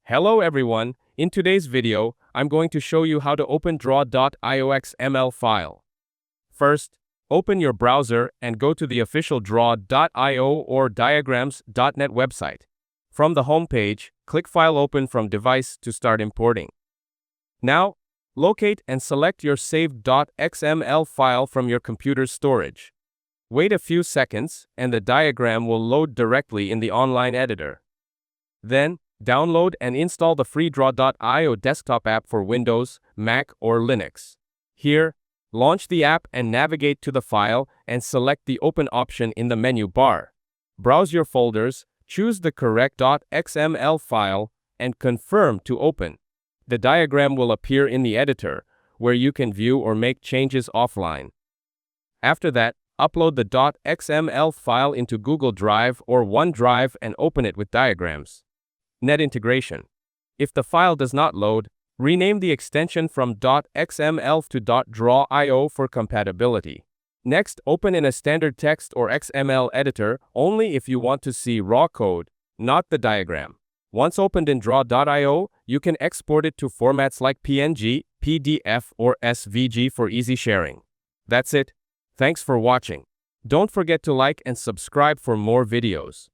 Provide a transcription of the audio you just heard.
Hello everyone, in today's video, I'm going to show you how to open draw.io XML file. First, open your browser and go to the official draw.io or diagrams.net website. From the home page, click File Open from Device to start importing. Now, locate and select your saved.xml file from your computer's storage. Wait a few seconds, and the diagram will load directly in the online editor. Then, download and install the free Draw.io desktop app for Windows, Mac, or Linux. Here, launch the app and navigate to the file and select the Open option in the menu bar. Browse your folders, choose the correct .xml file, and confirm to open. The diagram will appear in the editor, where you can view or make changes offline. After that, upload the .xml file into Google Drive or OneDrive and open it with diagrams. Net integration. If the file does not load, rename the extension from .xml to .draw.io for compatibility. Next, open in a standard text or XML editor only if you want to see raw code, not the diagram. Once opened in draw.io, you can export it to formats like PNG, PDF, or SVG for easy sharing. That's it. Thanks for watching. Don't forget to like and subscribe for more videos.